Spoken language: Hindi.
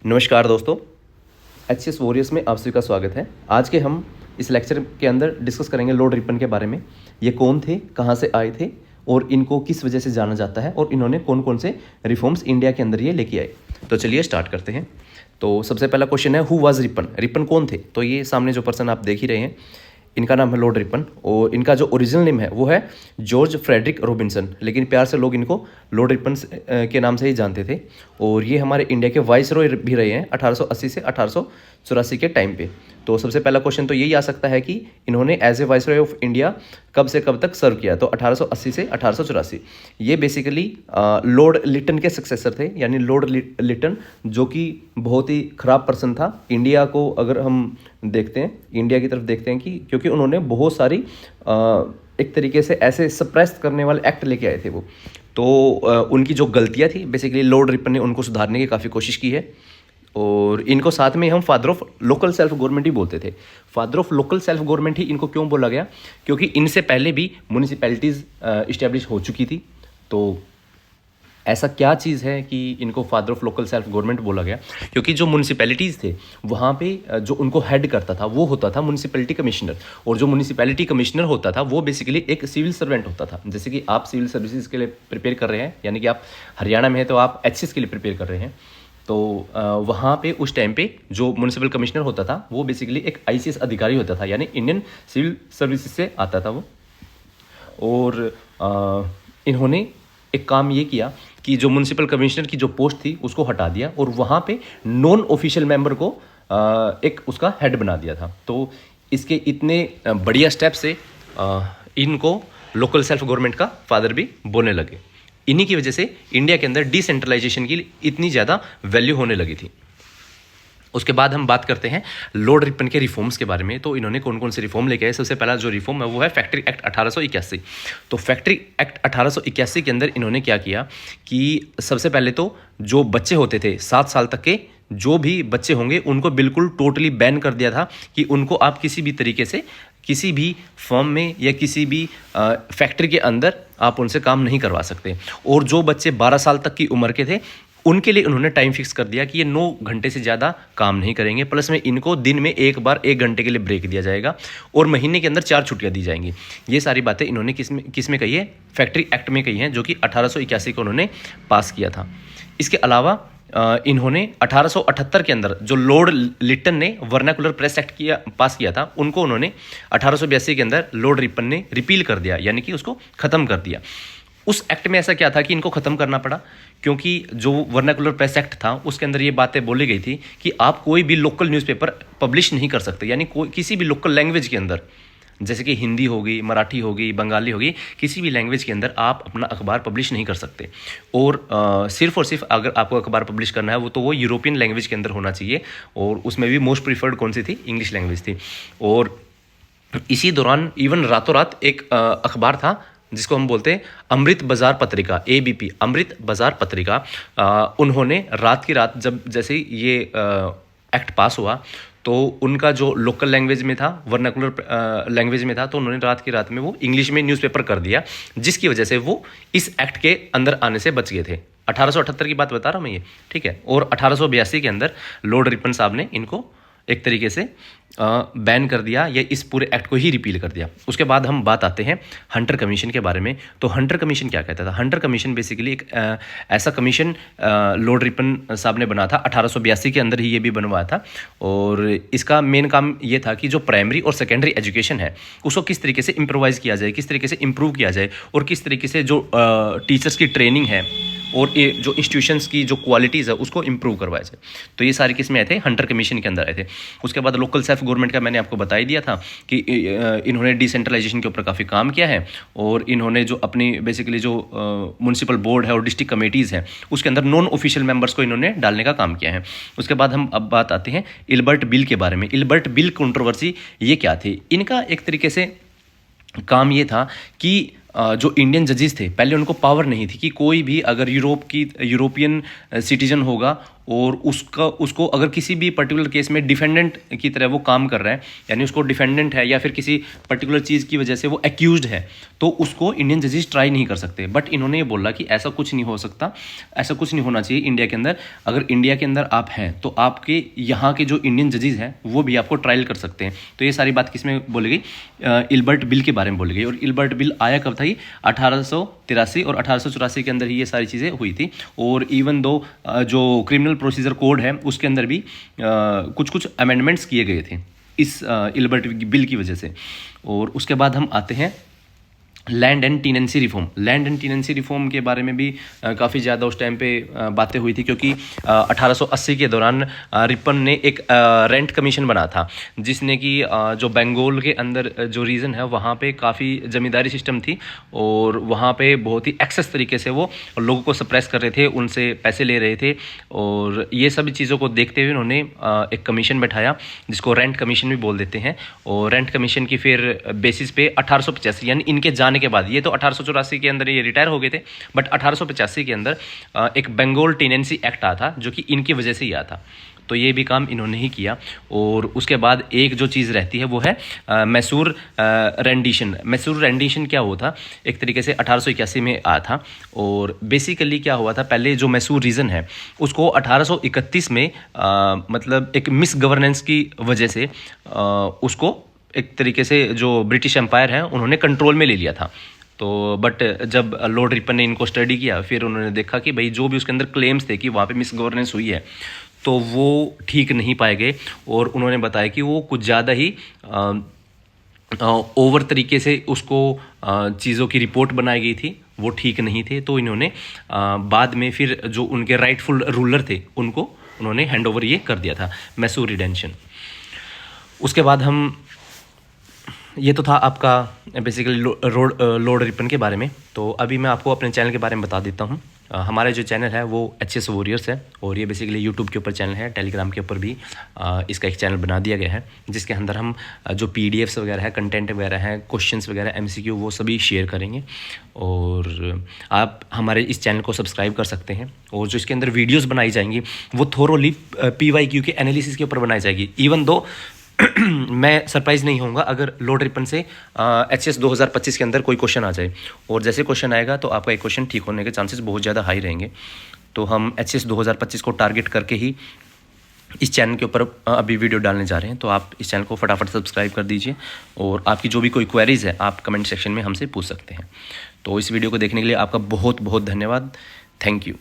नमस्कार दोस्तों, एचसीएस वॉरियर्स में आप सभी का स्वागत है। आज के हम इस लेक्चर के अंदर डिस्कस करेंगे लॉर्ड रिपन के बारे में। ये कौन थे, कहाँ से आए थे और इनको किस वजह से जाना जाता है और इन्होंने कौन कौन से रिफॉर्म्स इंडिया के अंदर ये लेके आए। तो चलिए स्टार्ट करते हैं। तो सबसे पहला क्वेश्चन है, हु वाज रिपन? रिपन कौन थे? तो ये सामने जो पर्सन आप देख ही रहे हैं, इनका नाम है लॉर्ड रिपन और इनका जो ओरिजिनल नेम है वो है जॉर्ज फ्रेडरिक रॉबिन्सन, लेकिन प्यार से लोग इनको लॉर्ड रिपन के नाम से ही जानते थे। और ये हमारे इंडिया के वाइसरॉय भी रहे हैं 1880 से 1884 के टाइम पे। तो सबसे पहला क्वेश्चन तो यही आ सकता है कि इन्होंने as a viceroy of India कब से कब तक सर्व किया। तो 1880 से 1884। ये बेसिकली लॉर्ड लिटन के सक्सेसर थे, यानी लॉर्ड लिटन जो कि बहुत ही खराब पर्सन था। इंडिया को अगर हम देखते हैं, इंडिया की तरफ देखते हैं कि क्योंकि उन्होंने बहुत सारी एक तरीके से ऐसे सप्रेस करने वाले एक्ट लेके आए थे वो। तो उनकी जो गलतियां थी बेसिकली लॉर्ड रिपन ने उनको सुधारने की काफ़ी कोशिश की है। और इनको साथ में हम father of local self government ही बोलते थे। Father of local self government ही इनको क्यों बोला गया? क्योंकि इनसे पहले भी म्यूनिसिपैलिटीज़ इस्टेब्लिश हो चुकी थी। तो ऐसा क्या चीज़ है कि इनको father of local self government बोला गया? क्योंकि जो म्यूनिसिपैलिटीज़ थे वहाँ पे जो उनको हेड करता था वो होता था म्यूनिसिपैलिटी कमिश्नर। और जो म्यूनिसिपैलिटी कमिश्नर होता था वो बेसिकली एक सिविल सर्वेंट होता था। जैसे कि आप सिविल सर्विसेज के लिए प्रिपेयर कर रहे हैं, यानी कि आप हरियाणा में हैं तो आप एचसीएस के लिए प्रिपेयर कर रहे हैं। तो वहाँ पे उस टाइम पे जो म्यूनिसिपल कमिश्नर होता था वो बेसिकली एक आईसीएस अधिकारी होता था, यानी इंडियन सिविल सर्विसेज से आता था वो। और इन्होंने एक काम ये किया कि जो म्यूनिसिपल कमिश्नर की जो पोस्ट थी उसको हटा दिया और वहाँ पे नॉन ऑफिशियल मेंबर को एक उसका हेड बना दिया था। तो इसके इतने बढ़िया स्टेप से इनको लोकल सेल्फ गवर्नमेंट का फादर भी बोलने लगे। इन्हीं की वजह से इंडिया के अंदर डिसेंट्रलाइजेशन की इतनी ज़्यादा वैल्यू होने लगी थी। उसके बाद हम बात करते हैं लॉर्ड रिपन के रिफॉर्म्स के बारे में। तो इन्होंने कौन कौन से रिफॉर्म लेके आए? सबसे पहला जो रिफॉर्म है वो है फैक्ट्री एक्ट 1881। तो फैक्ट्री एक्ट 1881 के अंदर इन्होंने क्या किया कि सबसे पहले तो जो बच्चे होते थे 7 साल तक के, जो भी बच्चे होंगे उनको बिल्कुल टोटली बैन कर दिया था कि उनको आप किसी भी तरीके से किसी भी फर्म में या किसी भी फैक्ट्री के अंदर आप उनसे काम नहीं करवा सकते। और जो बच्चे 12 साल तक की उम्र के थे उनके लिए उन्होंने टाइम फिक्स कर दिया कि ये 9 घंटे से ज़्यादा काम नहीं करेंगे, प्लस में इनको दिन में एक बार 1 घंटे के लिए ब्रेक दिया जाएगा और महीने के अंदर 4 छुट्टियां दी जाएंगी। ये सारी बातें इन्होंने किस में कही है? फैक्ट्री एक्ट में कही हैं, जो कि 1881 को उन्होंने पास किया था। इसके अलावा इन्होंने 1878 के अंदर जो लॉर्ड लिटन ने वर्नाकुलर प्रेस एक्ट पास किया था, उनको उन्होंने 1882 के अंदर लॉर्ड रिपन ने रिपील कर दिया, यानी कि उसको ख़त्म कर दिया। उस एक्ट में ऐसा क्या था कि इनको ख़त्म करना पड़ा? क्योंकि जो वर्नाकुलर प्रेस एक्ट था उसके अंदर ये बातें बोली गई थी कि आप कोई भी लोकल न्यूज़पेपर पब्लिश नहीं कर सकते, यानी कोई किसी भी लोकल लैंग्वेज के अंदर, जैसे कि हिंदी होगी, मराठी होगी, बंगाली होगी, किसी भी लैंग्वेज के अंदर आप अपना अखबार पब्लिश नहीं कर सकते। और सिर्फ और सिर्फ अगर आपको अखबार पब्लिश करना है तो वो यूरोपियन लैंग्वेज के अंदर होना चाहिए। और उसमें भी मोस्ट प्रीफर्ड कौन सी थी? इंग्लिश लैंग्वेज थी। और इसी दौरान इवन रातों रात एक अखबार था जिसको हम बोलते हैं अमृत बाजार पत्रिका, ABP, अमृत बाजार पत्रिका। उन्होंने रात की रात जब जैसे ये एक्ट पास हुआ तो उनका जो लोकल लैंग्वेज में था, वर्नाकुलर लैंग्वेज में था, तो उन्होंने रात की रात में वो इंग्लिश में न्यूज़पेपर कर दिया, जिसकी वजह से वो इस एक्ट के अंदर आने से बच गए थे। 1878 की बात बता रहा हूँ मैं ये, ठीक है। और 1882 के अंदर लॉर्ड रिपन साहब ने इनको एक तरीके से बैन कर दिया या इस पूरे एक्ट को ही रिपील कर दिया। उसके बाद हम बात आते हैं हंटर कमीशन के बारे में। तो हंटर कमीशन क्या कहता था? हंटर कमीशन बेसिकली एक ऐसा कमीशन लॉर्ड रिपन साहब ने बना था, 1882 के अंदर ही ये भी बनवाया था। और इसका मेन काम ये था कि जो प्राइमरी और सेकेंडरी एजुकेशन है उसको किस तरीके से इम्प्रोवाइज़ किया जाए, किस तरीके से इम्प्रूव किया जाए और किस तरीके से जो टीचर्स की ट्रेनिंग है और ये जो इंस्टीट्यूशंस की जो क्वालिटीज़ है उसको इम्प्रूव करवाया जाए। तो ये सारे किस में आए थे? हंटर कमीशन के अंदर आए थे। उसके बाद लोकल सेल्फ गवर्नमेंट का मैंने आपको बता ही दिया था कि इन्होंने डिसेंट्रलाइजेशन के ऊपर काफ़ी काम किया है। और इन्होंने जो अपनी बेसिकली जो म्यूनसिपल बोर्ड है और डिस्ट्रिक्ट कमेटीज़ हैं उसके अंदर नॉन ऑफिशियल मेंबर्स को इन्होंने डालने का काम किया है। उसके बाद हम अब बात आते हैं इल्बर्ट बिल के बारे में। इल्बर्ट बिल कंट्रोवर्सी ये क्या थी? इनका एक तरीके से काम ये था कि जो इंडियन जजेस थे पहले उनको पावर नहीं थी कि कोई भी अगर यूरोपियन सिटीजन होगा और उसको अगर किसी भी पर्टिकुलर केस में डिफेंडेंट की तरह वो काम कर रहा है, यानी उसको डिफेंडेंट है या फिर किसी पर्टिकुलर चीज़ की वजह से वो एक्यूज्ड है, तो उसको इंडियन जजेस ट्राई नहीं कर सकते। बट इन्होंने ये बोला कि ऐसा कुछ नहीं हो सकता, ऐसा कुछ नहीं होना चाहिए इंडिया के अंदर। अगर इंडिया के अंदर आप हैं तो आपके यहाँ के जो इंडियन जजेस हैं वो भी आपको ट्रायल कर सकते हैं। तो ये सारी बात किसमें बोली गई? इल्बर्ट बिल के बारे में बोली गई। और इल्बर्ट बिल आया कब था? ये 1883 और 1884 के अंदर ही ये सारी चीज़ें हुई थी। और इवन दो जो क्रिमिनल प्रोसीजर कोड है उसके अंदर भी कुछ कुछ अमेंडमेंट्स किए गए थे इस इल्बर्ट बिल की वजह से। और उसके बाद हम आते हैं land and tenancy reform. Land and tenancy reform के बारे में भी काफ़ी ज़्यादा उस टाइम पे बातें हुई थी, क्योंकि 1880 के दौरान रिपन ने एक रेंट कमीशन बना था, जिसने कि जो बंगाल के अंदर जो रीजन है वहाँ पे काफ़ी ज़मींदारी सिस्टम थी और वहाँ पे बहुत ही एक्सेस तरीके से वो लोगों को सप्रेस कर रहे थे, उनसे पैसे ले रहे थे। और ये सभी चीज़ों को देखते हुए उन्होंने एक कमीशन बैठाया जिसको रेंट कमीशन भी बोल देते हैं। और रेंट कमीशन की फिर बेसिस पे 1885 यानी इनके जाने के बाद, ये तो 1884 के अंदर ये रिटायर हो गए थे, बट 1885 के अंदर एक बंगाल टेनेंसी एक्ट आया था जो कि इनकी वजह से ही आया था। तो ये भी काम इन्होंने ही किया। और उसके बाद एक जो चीज़ रहती है वो है मैसूर रेंडिशन। मैसूर रेंडिशन क्या हुआ था? एक तरीके से 1881 में आया था। और बेसिकली क्या हुआ था, पहले जो मैसूर रीजन है उसको 1831 में मतलब एक मिस गवर्नेंस की वजह से उसको एक तरीके से जो ब्रिटिश एम्पायर है उन्होंने कंट्रोल में ले लिया था। तो बट जब लॉर्ड रिपन ने इनको स्टडी किया, फिर उन्होंने देखा कि भाई जो भी उसके अंदर क्लेम्स थे कि वहाँ पे मिस गवर्नेंस हुई है तो वो ठीक नहीं पाए गए। और उन्होंने बताया कि वो कुछ ज़्यादा ही ओवर तरीके से उसको चीज़ों की रिपोर्ट बनाई गई थी, वो ठीक नहीं थे। तो इन्होंने बाद में फिर जो उनके राइटफुल रूलर थे उनको उन्होंने हैंड ओवर ये कर दिया था, मैसूर रिडेंशन। उसके बाद हम, ये तो था आपका बेसिकली लॉर्ड रिपन के बारे में। तो अभी मैं आपको अपने चैनल के बारे में बता देता हूँ। हमारा जो चैनल है वो HS वॉरियर्स है और ये बेसिकली यूट्यूब के ऊपर चैनल है, टेलीग्राम के ऊपर भी इसका एक चैनल बना दिया गया है जिसके अंदर हम जो PDFs वगैरह है, कंटेंट वगैरह है, क्वेश्चंस वगैरह, MCQ वो सभी शेयर करेंगे। और आप हमारे इस चैनल को सब्सक्राइब कर सकते हैं। और जो इसके अंदर वीडियोज़ बनाई जाएंगी वो थोरोली PYQ के एनालिसिस के ऊपर बनाई जाएगी। इवन दो मैं सरप्राइज़ नहीं होऊंगा अगर लॉर्ड रिपन से HS 2025 के अंदर कोई क्वेश्चन आ जाए। और जैसे क्वेश्चन आएगा तो आपका एक क्वेश्चन ठीक होने के चांसेस बहुत ज़्यादा हाई रहेंगे। तो हम HS 2025 को टारगेट करके ही इस चैनल के ऊपर अभी वीडियो डालने जा रहे हैं। तो आप इस चैनल को फटाफट सब्सक्राइब कर दीजिए और आपकी जो भी कोई क्वेरीज़ है आप कमेंट सेक्शन में हमसे पूछ सकते हैं। तो इस वीडियो को देखने के लिए आपका बहुत बहुत धन्यवाद। Thank you.